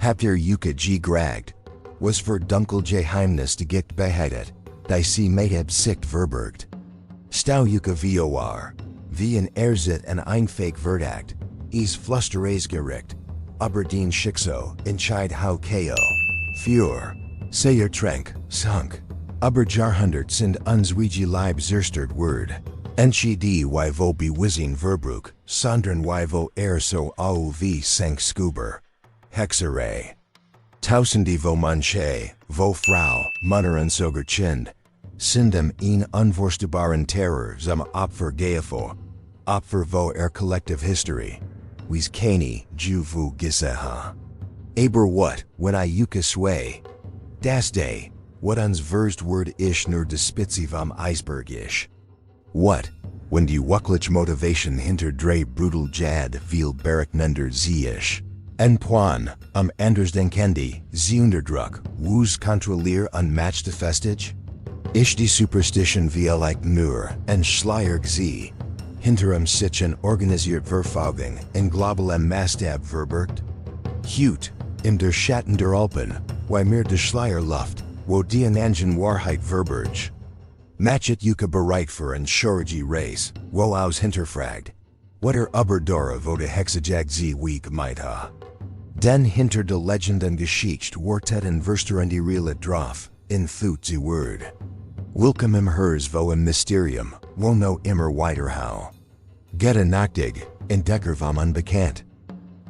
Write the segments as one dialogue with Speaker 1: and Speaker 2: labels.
Speaker 1: Hapter Yuka G. Gragd, was für dunkle Geheimnisse behaget, die sie mit Absicht verbergt. Stau Yuka vor, wie in Erzit en Einfake Verdacht, is Flusteres gericht, Aberdeen Schickso, Entscheid hau Ko, Für, Sayer Trank, Sunk, Aber Jahrhundert sind unswege Leib zerstört Word, Entschidi vo bewizzing Verbruch, Sondern vo so au wie Sank Scuber, Hexerei. Tausende vo Manche, vo Frau, Munneren sogar Chind, Sindem een unvorstbaren Terror zum Opfer Geafo, Opfer vo collective history, Wies Kani, Ju vu Giseha. Aber what, when I Yuka sway? Das day, what uns verst Word ish nur despitzi vom Eisberg ish. What, when die wucklich Motivation hinter drei brutal Jad viel Bergnunder ish. En Puan, anders denkendi, sie Unterdruck, woes controlier unmatched Festige? Ish die Superstition via like nur, en Schleier gzie. Hinterem sich en organisiert Verfolgung, en globalem Mastab verbergt? Hut, im der Schatten der Alpen, wie mir de Schleierluft, wo die Anangen Wahrheit verberg. Matchet Yuka bereit für en Schorigi Race, wo aus hinterfragt. What Uberdora vo de Hexajag z week might ha. Den hinter de Legend en Geschichte Wortet en Verster die Reale Drauf, in thut ze Word. Willkomme im Hers vo im Mysterium, wo no immer weiter how. Get a Nachtig, Entdecker vom Unbekannt.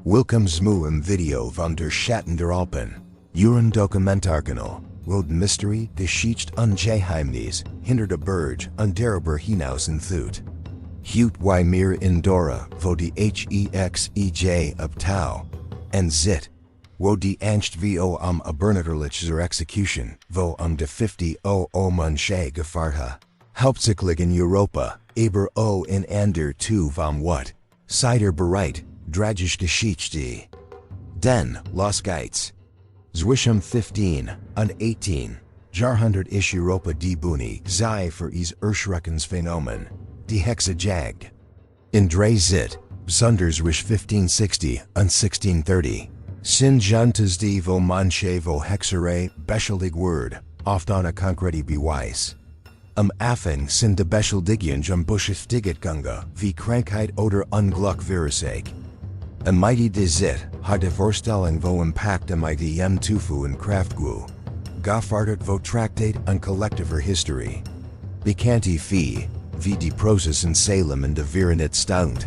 Speaker 1: Willkomme Zmu im Video von der Schatten der Alpen. Uren Dokumentarkanal, Wod Mystery, Geschichte und Geheimnisse, hinter de Berge und darüber hinaus in thut. Hut wie mir in Dora, wo die Hexej ab Tau, en zit, wo die Angst vo Übernatürliche Execution, wo de 50 Manche gefahrt ha. Hauptsächlich in Europa, aber in ander tu vom what, seid bereit, dragisch Geschichte. Den, Los Geits. Zwischen 15 und 18, Jahrhundert ish Europa die Buni, sei für is Erschreckens Phänomen, die Hexajagd. In drei zit, besonders wish 1560 und 1630, sind Jantes die vo Manche vo Hexerei, beschuldig Word, oft on a concreti Beweis. Anfang sind de beschuldigungen Buschiftigetgunga, wie Krankheit oder Unglück versake. Mighty de zit, ha de Vorstellung vo Impact mighty Tufu en Kraftgu. Gaffartet vo Tractate und Kollektiver History. Bekannte Fee, wie die Prozess in Salem en de Virenit Staunt.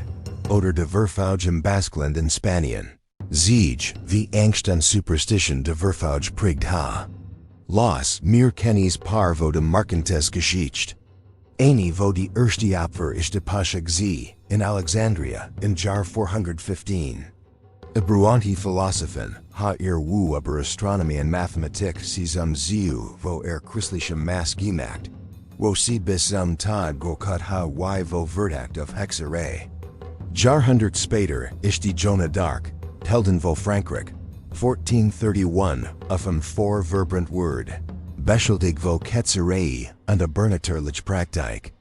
Speaker 1: Oder de Verfauge im Baskeland in Spanien. Siege, wie Angst und Superstition de Verfauge prigt ha. Los, mir Kennys par vo de Markentes Geschichte. Eine vo die erste Opfer ist de Pascha gzie, in Alexandria, in Jar 415. Bruanti Philosophen, ha wu über Astronomie und Mathematik sie ziu vo christlichem Maß gemacht, wo sie bis Tag gokut ha vo Verdacht of Hexerei. Jahrhundert später ist die Jonah d'Arc, Helden vo Frankreich, 1431, auf 4 vibrant Word, beschuldig vo Hexerei und Übernatürliche Praktik.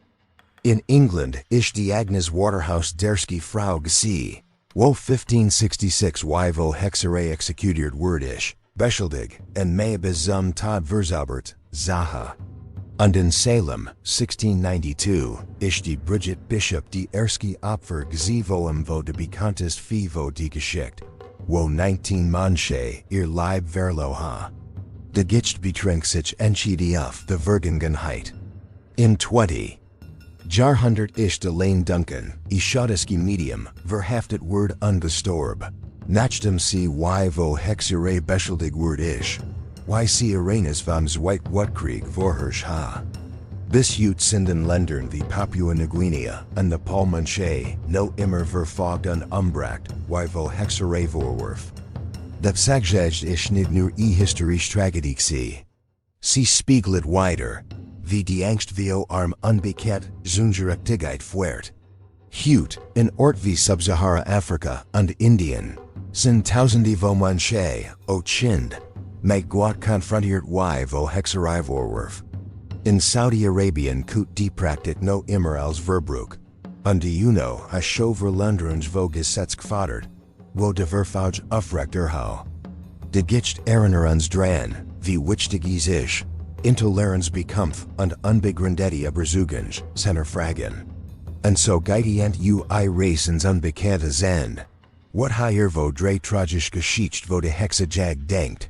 Speaker 1: In England ist die Agnes Waterhouse Derski Frau gzie, wo 1566 vo Hexerei executiert Word ish, beschuldig, en may bis Tod verzaubert, Zaha. Und in Salem, 1692, ist die Bridget Bishop die erste Opfer gzie vo de bekanntest Fee vo die Geschichte, wo 19 Manche ihr Leib verloha. De Gicht betrinkt sich entschidi auf de Vergangenheit. In 20. Jahrhundert ist de Lane Duncan, Ischadeski Medium, verhaftet Word ungestorb. Nachdem sie vo Hexerei beschuldig Word ish. Sie Arenas vom Zweitweltkrieg vorherrscht ha. Bis Hut sinden Ländern wie Papua Neuguinea und Nepal Manche no immer verfolgt und umbracht, vo Hexerei vorwurf. Das sagt ich nicht nur historische Tragedie gzie. Sie spiegelt weiter, wie die Angst vo unbekannt Zungeraktigkeit fuert. Hut, in Ort wie Sub-Sahara Afrika und Indien, sind Tausende vo Manche, Chind, mit Gott konfrontiert vo Hexerei vorwurf. In Saudi-Arabien kut die Praktik no immer als Verbruch, und die a show verländerungs vo Gesetz gefordert, wo de Verfauge aufrecht hau. De Gicht Erinnerans dran, wie wichtig is, intolerans bekommt und unbegründete Überzeugung, seiner Fragen. Und so geitiant ui racens unbekannte sind. What hier vo drei tragisch Geschichte vo de Hexajag denkt.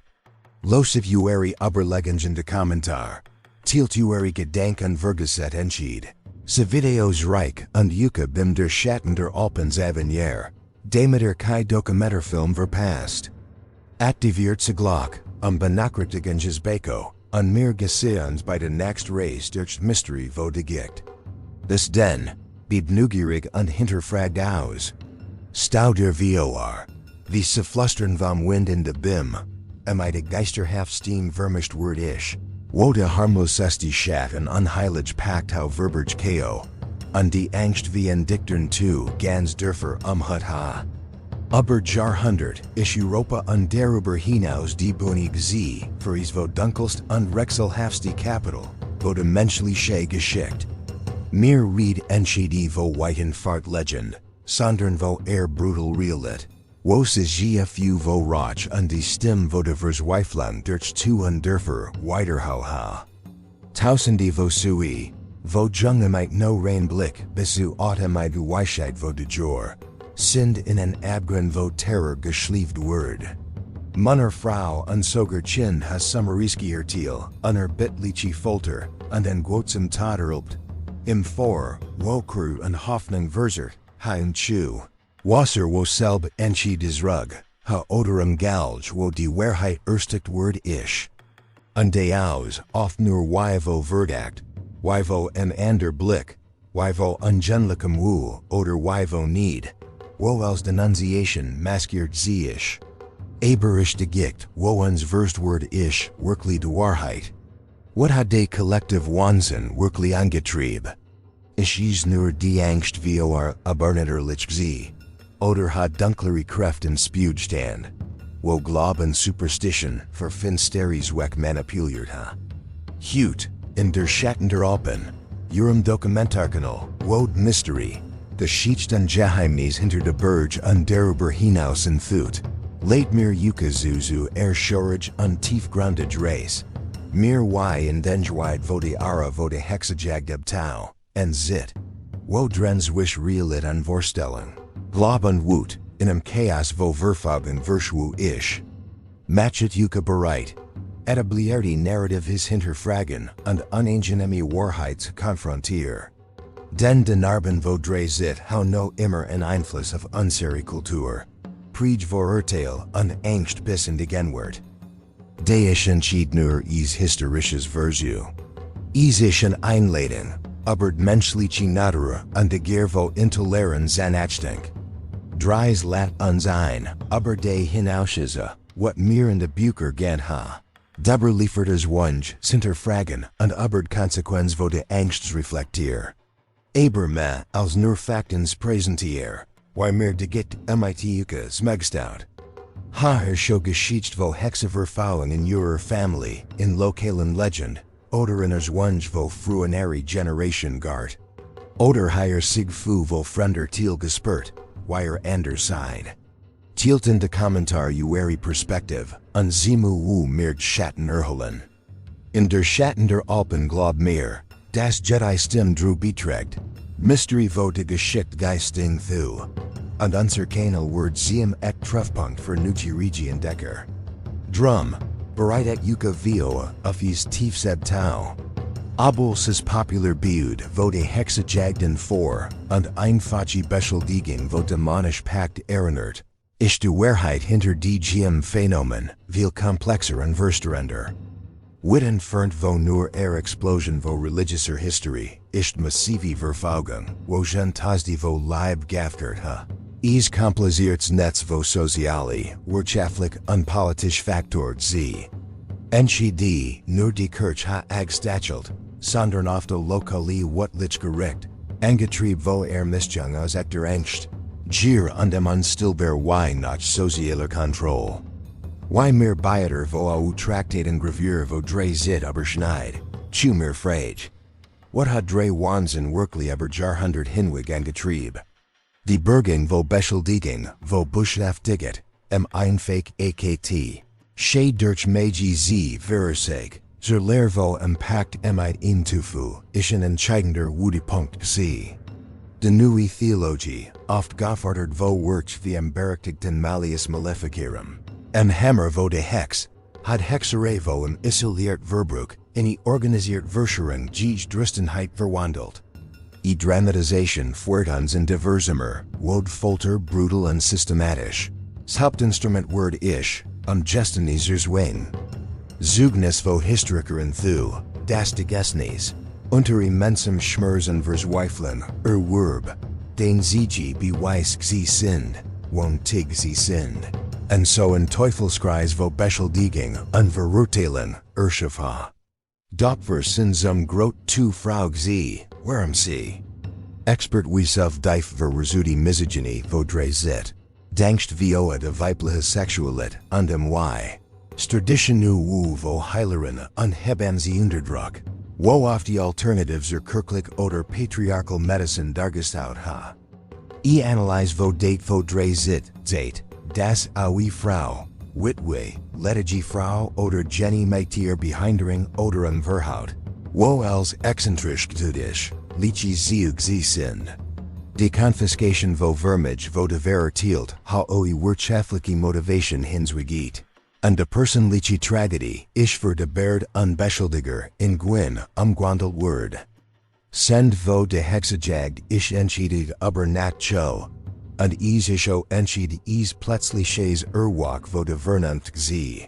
Speaker 1: Los if ueri Überlegungen de Kommentar. Tielt ueri Gedank und Vergeset entschied. Se videos reich und Yuka bim der Schatten der Alpen Avenir. Demeter kai Dokumentarfilm verpasst. Aktiviert se Glock, benachrichtigenges Beko, und mir gesehens bei der next Race durch Mystery vo de Gicht. This den, bib neugierig und hinterfragt aus. Stau der Vor, wie se flustern vom Wind in de Bim, I de geisterhaft steam vermischt word wo de harmloseste Schat und unheilig pakt hau verberg ko, und die Angst wie en Dichtern tu ganz dürfer hut ha. Aber Jahrhundert Europa und darüber hinaus die Bunig sie, für is vo dunkelst und wechselhaftste Kapital, wo de menschliche Geschicht. Mir read entscheidy vo weiten Fart Legend, sondern vo brutal realit. Wo se gfu vo roch und die Stimme vo de Verzweiflung durch tu und dürfer weiterhau ha. Tausende vo sui, vo jungemite no rein Blick, bisu automite Weisheit vo de Jor. Sind in en Abgrund vo Terror geschlieft word. Munner Frau und sogar Chin has summeriskier Tiel, unner bitliche Folter, und en Quotsum Todderlpt. Im Vor, wo Crew und Hoffnung versert, ha im Chu. Wasser wo selb entschi des Rug, ha odorum Galge wo die Wahrheit ersticht word Und de aus, oft nur vo verdacht, vo ander Blick, vo ungenlicum wu, oder vo need. Wo als denunciation maskiert sie Aberisch de Gicht, wo uns Verstword wirklich de Wahrheit. What hat de Collective Wahnsinn wirklich angetrieb? Is nur die Angst vor Übernatürliche sie. Oder hat dunklere Kräften Spewstand. Wo Glauben Superstition für Finsteries weg manipuliert ha. Hut, in der Schatten der Alpen, Urem Dokumentarkanal, wo Mystery. Geschichten Geheimnisse hinter de Berge und darüber hinaus enthüllt. Late mir Zuzu Schorage und tiefgründig Race. Mir in Denjwide vo de Ara vo de Hexajag Tau, en zit. Wo drens wish realit an Vorstellung. Glob und Wut, in em Chaos vo Verfagen Verschwu Matchet Yuka bereit. Etablierte Narrative his hinterfragen und unangenehme Wahrheits konfrontier. Den de Narben vo zit hau no immer en Einfluss auf unsere Kultur. Prieg Vorurteil und Angst bis in die Gegenwart. Deisch entschied nur is historisches Versu. Isischen Einladung, aber menschliche Natur und de Gier vo intolerant Zanachdenk. Dreis lat uns ein, aber de hinausche, wat mir in de Bucher gan ha. Dabber liefertes Wunsch, Sinterfragen und aber Konsequenz vo de Angsts reflektier. Aber me als nur Faktens präsentier, why mir de Gicht mit Uka smegstaut. Ha show Geschichte vo Hexeverfallen in eurer Family, in lokalen Legend, oder in ers Wunsch vo fruenary Generation Gart. Oder hier sig fu vo Frender Thiel gespurt, wire ander side. Tielten de Kommentar ueri Perspektive, und zimu wu mir Schatten erholen. In der Schatten der Alpen glaub mir, das Jedi Stim drew beträgt, Mystery vo de Geschicht geisting thu. Und unser Kanal word ziem et Treffpunkt für Nuci Entdecker. Drum, bereit et Yuka Voa, auf is Tiefseb Tau. Abels is popular Biud, vo de Hexajagden 4, und einfache Beschuldigung vo demonisch Pakt erinnert. Ist die Wahrheit hinter DGM Phänomen, viel komplexer und verstörender. Wit entfernt vo nur Explosion vo religiöser History, ist massive Verfolgung, wo Tasdi vo Leib gafgert ha. Is komplizierts Netz vo soziali, wirtschaftlich und politisch Faktor z. Entscheidy nur die Kirch ha agstachelt, sondern oft lokali wutlich gericht, angetrieb vo Mischung aus echter Angst. Gier und dem unstillbar why nach sozialer Kontrolle. Why mir Beiter vo au Traktaten Gravure vo drei zit überschneid, chu mir frage. What hat drei Wahnsinn wirklich über Jahrhundert hinweg angetrieb? Die Bergung vo Beschuldigung vo Buschhaft Diget, einfach AKT. Sche durch Magi z Verseg, zur Lehrvo impact emit intufu, ischen entscheidender Wudepunkt sie. De neue Theologie, oft gaffordert vo works wie berechtigten Malleus Maleficarum. Hammer vo de Hex, had Hexerei vo isoliert Verbruch, in die organisiert Verschwörung gege Dristenheit verwandelt. Dramatisation voortans in diversemer, wod folter brutal and systematisch. Hauptinstrument word ish, gestinizer wing. Zeugnis vo historiker en thu, das de Gesnis. Unter immensem Schmerzen verzweifeln, Werb, den Zigi beweis sie sind, won tig sie sind. And so in Teufelskreis vo beschuldigung, verurteilen, Schafa. Dopfer sind zum Grot zu Frau sie, warum sie? Expert wiesuf dief verresudi misogyny vo drezit. Dankst voa de weibliche Sexualität und y. Traditionu wu vo heileren unheben sie unterdruck. Wo auf die Alternatives kirchlich oder patriarchal Medicine dargestaut ha. Analyse vo date vo drezit, date, das aui Frau, Witwe, ledige Frau oder Jenny Meitier behindering oder Verhaut. Wo els exzentrisch gtudisch, lichi zeug sie sind. Die Confiscation vo vermage vo de vertielt ha oi wirtschaftliche Motivation hinzwigit. Und de person lichi tragedy ish für de baird unbeschuldiger in gwin gwandelt word. Send vo de hexajagd ish entschiedig über nat cho. Und isho entschied plötzliches Erwach vo de Vernunft sie.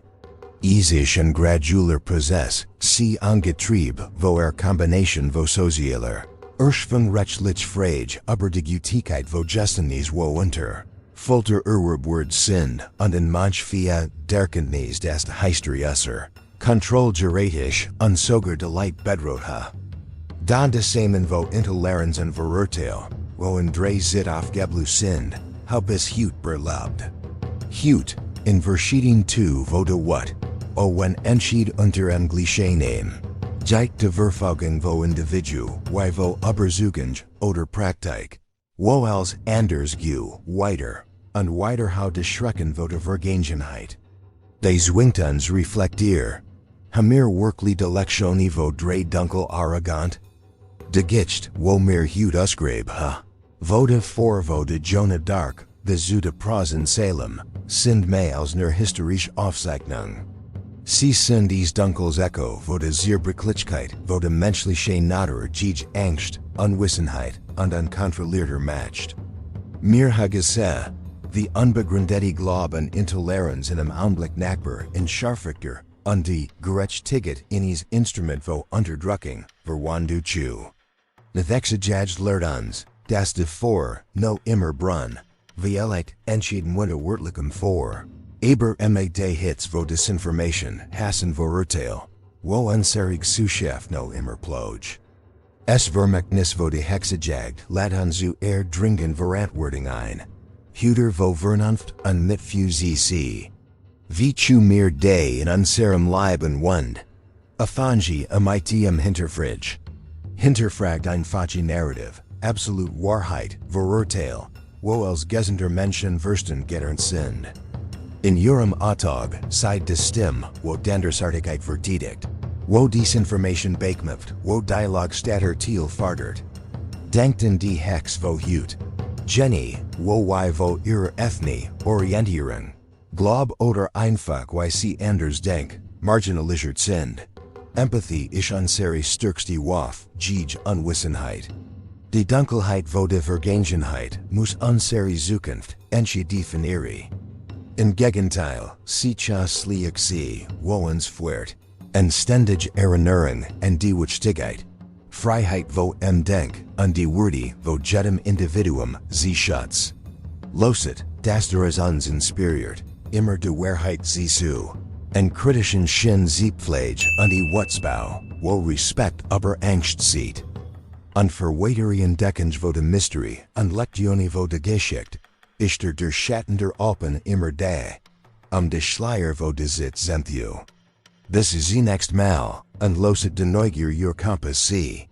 Speaker 1: Isch en gradueller Prozess, sie angetrieb vo Kombination vo socialer. Von rechtlich Frage über die Gültigkeit vo Justinis wo unter. Folter Word sind und in manch via derkenntnis des Heistriusser. Kontrollgeratisch und sogar delight bedrotha. Dan de Samen vo Intoleranz und Verurteil, wo in drei zit aufgeblu sind, how bis Hut berlaubd. Hut, in verschieden tu vo de what, o wenn entschied unter Anglischenein. Jeit de Verfolgung vo Individu, y vo Überzeugung oder Praktik. Wo als anders gu, weiter, und weiter how de Schrecken vo de Vergangenheit. Des Wingtons reflektier. Hamir workli de Lektioni vo dre dunkel arrogant. De Gicht, wo mir Hut usgrabe ha. Vo de for vo de Jonah Dark, de zu de Prasen Salem, sind mei als nur historisch Aufzeichnung. Sie sind dies dunkels Echo vo de Zierbricklichkeit, vo de menschliche Natur gege Angst, Unwissenheit und unkontrollierter matcht. Mir ha gesehen, wie unbegründete Glauben Intoleranz in Augenblick Nachbar in Scharfrichter und die Gerechtigkeit in is Instrument vo Unterdrückung verwandu chu. Nethexajaj lert das de vor, no immer brun, vielit entschieden winter wertlichem vor. Aber de hits vo Disinformation, Hassen vo Urteil, wo unserig Suchef no immer ploj. Vermächtnis vo de Hexajagd, laten zu dringen Verantwortung ein. Huter vo Vernunft und Mitfu sie. Wie zu mir day in unserem Leben wund. Afangi amitium hinterfridge. Hinterfragt ein Fachi Narrative, absolute Wahrheit, Verurteil, wo els Gesender Menschen versten gettern sind. In Eurem Autog, side de Stim, wo Dendersartigkeit verteidigt, wo Disinformation bekmeft, wo Dialog statter Thiel fardert. Denkt die Hex vo Hut. Jenny, wo y vo ihre Ethnie, orientieren. Glob oder einfach y sie anders denk, marginalisiert sind. Empathy ish unseri stärkste Waff, gege Unwissenheit. Die Dunkelheit vo de Vergangenheit muss unseri Zukunft, entschi definieri. In Gegenteil, sicha sliak sie, woens fuert, en ständig Erinnerung en die Wichtigkeit. Freiheit vo denk, und die Würde vo jedem Individuum sie schutz. Loset, das der uns inspiriert, immer de Wahrheit sie zu. En kritischen Shin sie pflege und die Wutzbau, wo Respekt aber Angst sieht. Und verweitere Entdeckung vo de Mystery, und Lektioni vo de Geschicht, ist der Schatten der Alpen immer da. De Schleier vo de Sitz Zenthu. This is the next Mal, und loset de Neugier your Compass see.